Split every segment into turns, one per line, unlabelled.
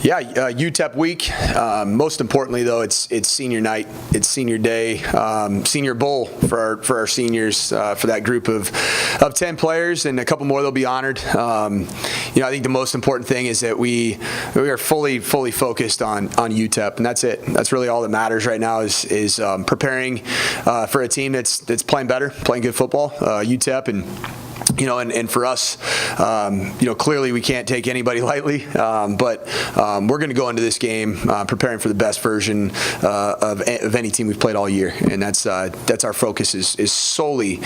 Yeah, UTEP week. Most importantly, though, it's senior night, it's senior day, senior bowl for our seniors, for that group of 10 players, and a couple more that'll be honored. I think the most important thing is that we are fully focused on UTEP, and that's it. That's really all that matters right now is preparing for a team that's playing better, playing good football, UTEP, and for us, clearly we can't take anybody lightly, but we're going to go into this game preparing for the best version of any team we've played all year, and that's our focus is solely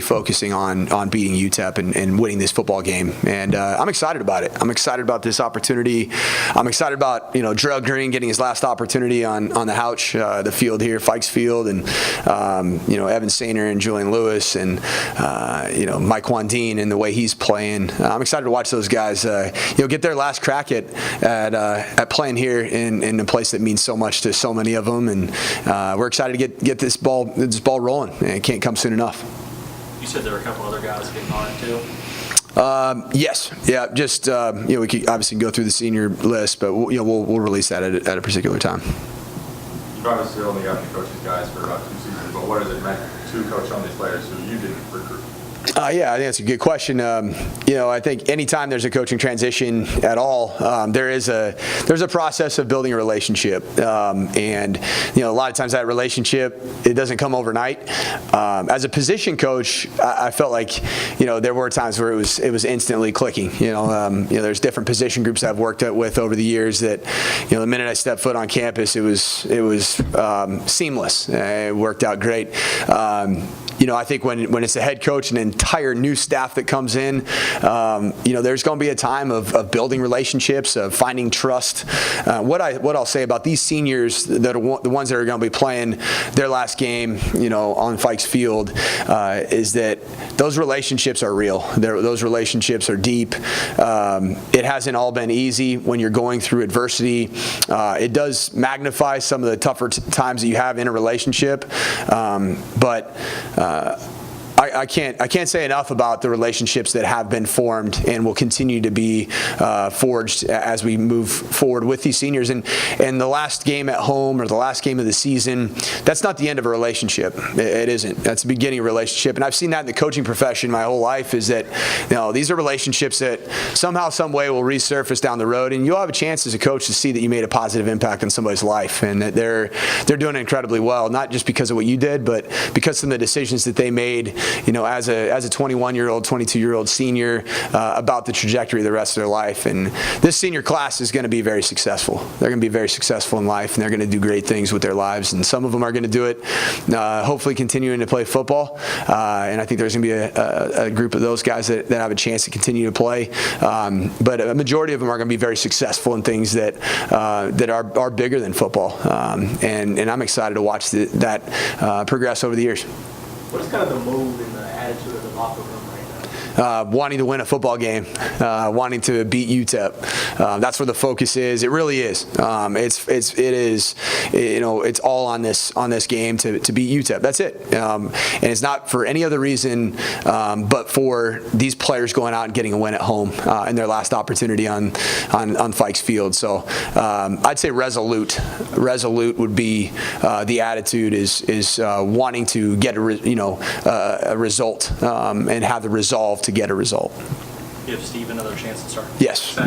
focusing on beating UTEP and winning this football game, and I'm excited about it. I'm excited about this opportunity. I'm excited about Gerald Green getting his last opportunity on the Houch, the field here, Fikes Field, and Evan Sainer and Julian Lewis and Mike Dean and the way he's playing. I'm excited to watch those guys get their last crack at playing here in a place that means so much to so many of them, and we're excited to get this ball rolling, and it can't come soon enough.
You said there were a couple other guys getting on it too?
Yes. Yeah. Just we could obviously go through the senior list, but we'll release that at a particular time.
You've obviously only gotten to coach these guys for about 2 seasons, but what has it meant to coach on these players who you didn't recruit?
Yeah, I think that's a good question. I think anytime there's a coaching transition at all, there's a process of building a relationship, and a lot of times that relationship, it doesn't come overnight. As a position coach, I felt like there were times where it was instantly clicking. There's different position groups I've worked with over the years that the minute I stepped foot on campus, it was seamless. It worked out great. I think when it's a head coach and an entire new staff that comes in, there's going to be a time of building relationships, of finding trust. What I'll say about these seniors that are the ones that are going to be playing their last game, on Fikes Field, is that those relationships are real. Those relationships are deep. It hasn't all been easy when you're going through adversity. It does magnify some of the tougher times that you have in a relationship, but I can't say enough about the relationships that have been formed and will continue to be forged as we move forward with these seniors. And the last game at home or the last game of the season, that's not the end of a relationship. It isn't. That's the beginning of a relationship. And I've seen that in the coaching profession my whole life, is that these are relationships that somehow, some way will resurface down the road, and you'll have a chance as a coach to see that you made a positive impact on somebody's life, and that they're doing incredibly well, not just because of what you did, but because of some of the decisions that they made as a 21-year-old, 22-year-old senior, about the trajectory of the rest of their life. And this senior class is going to be very successful. They're going to be very successful in life, and they're going to do great things with their lives. And some of them are going to do it, hopefully continuing to play football. And I think there's going to be a group of those guys that have a chance to continue to play. But a majority of them are going to be very successful in things that are bigger than football. And I'm excited to watch that progress over the years.
What is kind of the mood and the attitude of the locker room right now?
Wanting to win a football game, wanting to beat UTEP. That's where the focus is. It really is. It's all on this game to beat UTEP. That's it. And it's not for any other reason but for these players going out and getting a win at home in their last opportunity on Fikes Field. So I'd say resolute would be the attitude is wanting to get a result and have the resolve to get a result.
Give Steve another chance to start.
Yes.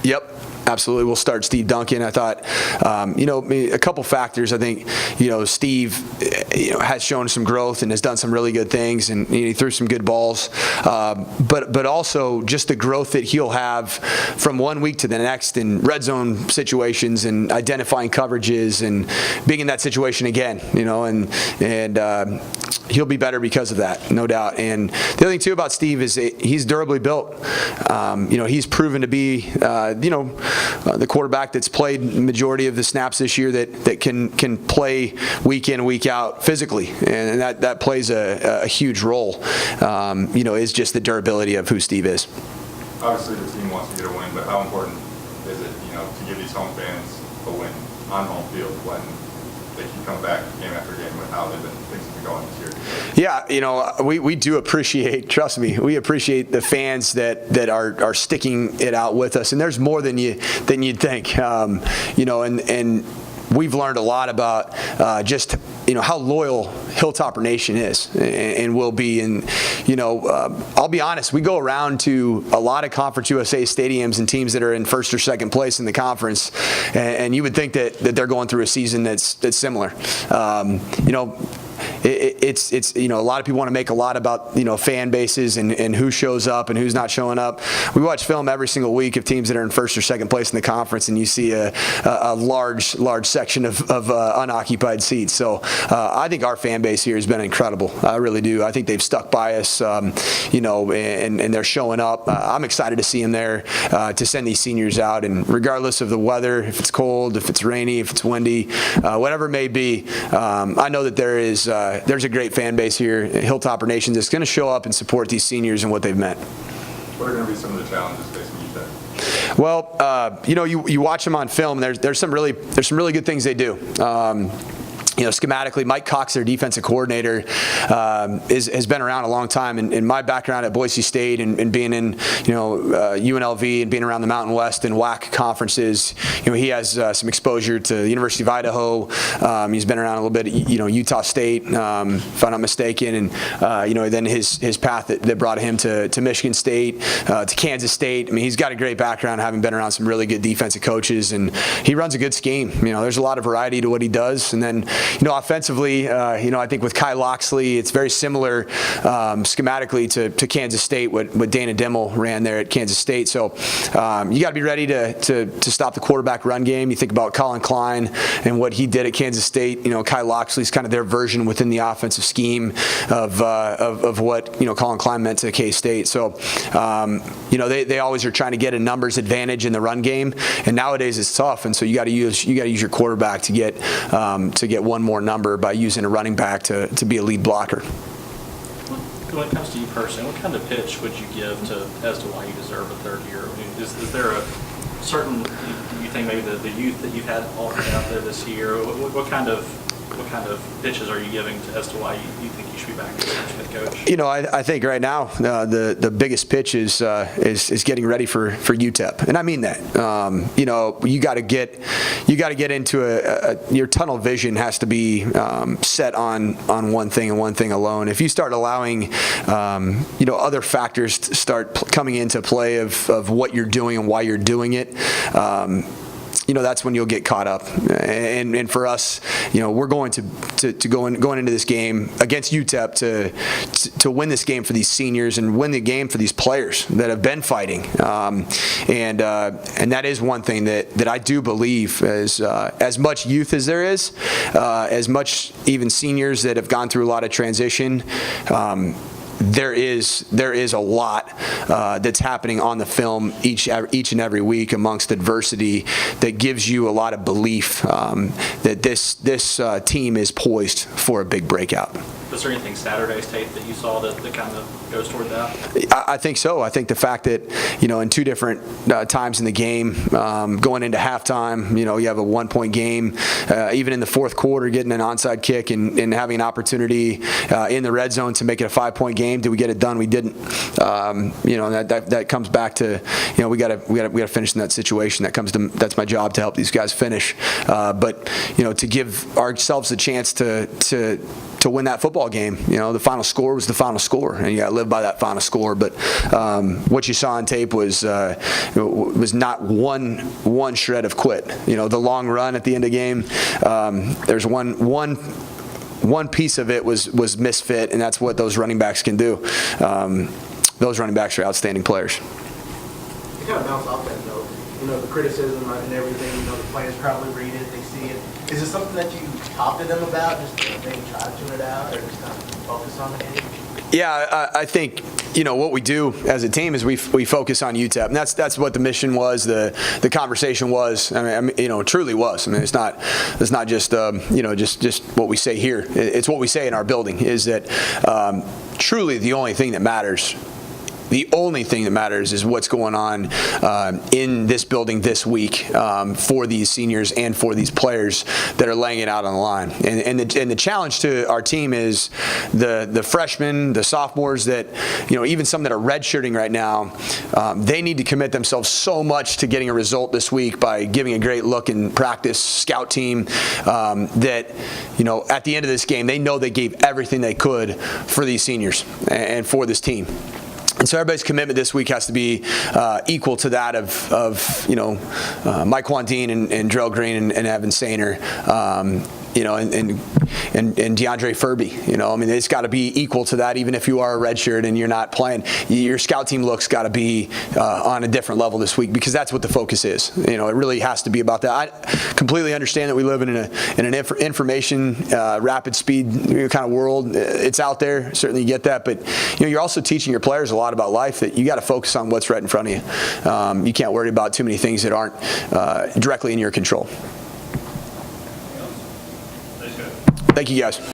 Yep. Absolutely. We'll start Steve Duncan. I thought, a couple factors. I think, Steve, has shown some growth and has done some really good things, and he threw some good balls. But also just the growth that he'll have from one week to the next in red zone situations and identifying coverages and being in that situation again, and he'll be better because of that, no doubt. And the other thing too about Steve is that he's durably built. He's proven to be, the quarterback that's played the majority of the snaps this year that can play week in, week out physically, and that plays a huge role. Is just the durability of who Steve is.
Obviously, the team wants to get a win, but how important is it, to give these home fans a win on home field when they keep coming back game after game with how things have been going this year?
Yeah, we do appreciate, trust me, we appreciate the fans that are sticking it out with us, and there's more than you'd think. And we've learned a lot about just how loyal Hilltopper Nation is and will be. And I'll be honest, we go around to a lot of Conference USA stadiums and teams that are in first or second place in the conference, and you would think that they're going through a season that's similar. It's a lot of people want to make a lot about fan bases and who shows up and who's not showing up. We watch film every single week of teams that are in first or second place in the conference, and you see a large section of unoccupied seats. So I think our fan base here has been incredible. I really do. I think they've stuck by us, and they're showing up. I'm excited to see them there to send these seniors out, and regardless of the weather, if it's cold, if it's rainy, if it's windy, whatever it may be, I know that there's a great fan base here, Hilltopper Nation, that's going to show up and support these seniors and what they've meant.
What are going to be some of the challenges facing UTEP?
Well, you watch them on film. There's some really good things they do. Schematically, Mike Cox, their defensive coordinator, has been around a long time. In my background at Boise State and being in, UNLV and being around the Mountain West and WAC conferences, he has some exposure to the University of Idaho. He's been around a little bit at, Utah State, if I'm not mistaken, and then his path that brought him to Michigan State, to Kansas State. I mean, he's got a great background, having been around some really good defensive coaches, and he runs a good scheme. There's a lot of variety to what he does, and then. Offensively, I think with Kai Loxley, it's very similar schematically to Kansas State, what Dana Dimmel ran there at Kansas State. So you got to be ready to stop the quarterback run game. You think about Colin Klein and what he did at Kansas State. Kai Loxley's kind of their version within the offensive scheme of what Colin Klein meant to K-State. So they always are trying to get a numbers advantage in the run game, and nowadays it's tough. And so you got to use your quarterback to get one more number by using a running back to be a lead blocker.
When it comes to you personally, what kind of pitch would you give as to why you deserve a third year? I mean, is there a certain, you think maybe the youth that you've had out there this year, what kind of pitches are you giving as to why you think you should be back as head coach?
I think right now the biggest pitch is getting ready for UTEP, and I mean that. You got to get into your tunnel vision has to be set on one thing and one thing alone. If you start allowing other factors to start coming into play of what you're doing and why you're doing it. That's when you'll get caught up. And for us, we're going to going into this game against UTEP to win this game for these seniors and win the game for these players that have been fighting. And that is one thing that I do believe as much youth as there is, as much even seniors that have gone through a lot of transition. There is a lot that's happening on the film each and every week amongst adversity that gives you a lot of belief that this team is poised for a big breakout.
Was there anything Saturday's tape that you saw that kind of goes toward that?
I think so. I think the fact that, in two different times in the game, going into halftime, you have a 1-point game, even in the fourth quarter, getting an onside kick and having an opportunity in the red zone to make it a 5-point game. Did we get it done? We didn't. That comes back to, we got to finish in that situation. That's my job to help these guys finish. But to give ourselves a chance to win that football game. The final score was the final score, and you got to live by that final score. But what you saw on tape was not one shred of quit. The long run at the end of the game. There's one piece of it was misfit, and that's what those running backs can do. Those running backs are outstanding players.
You kind of bounce off that though. The criticism and everything. The players probably read it, they see it. Is it something that you talk to them about, just to maybe try to tune it out, or just kind of focus on the game?
Yeah, I think what we do as a team is we focus on UTEP, and that's what the mission was. The conversation was. I mean, it truly was. I mean, it's not just just what we say here. It's what we say in our building. Is that truly the only thing that matters The only thing that matters is what's going on in this building this week for these seniors and for these players that are laying it out on the line. And the challenge to our team is the freshmen, the sophomores that, even some that are redshirting right now, they need to commit themselves so much to getting a result this week by giving a great look in practice, scout team, that, at the end of this game, they know they gave everything they could for these seniors and for this team. And so everybody's commitment this week has to be equal to that of Mike Wandine and Drell Green and Evan Sainer, and DeAndre Furby. It's got to be equal to that, even if you are a redshirt and you're not playing. Your scout team look's got to be on a different level this week, because that's what the focus is. It really has to be about that. I completely understand that we live in an information rapid speed kind of world. It's out there, certainly you get that, but you're also teaching your players a lot about life, that you got to focus on what's right in front of you. You can't worry about too many things that aren't directly in your control. Thank you, guys.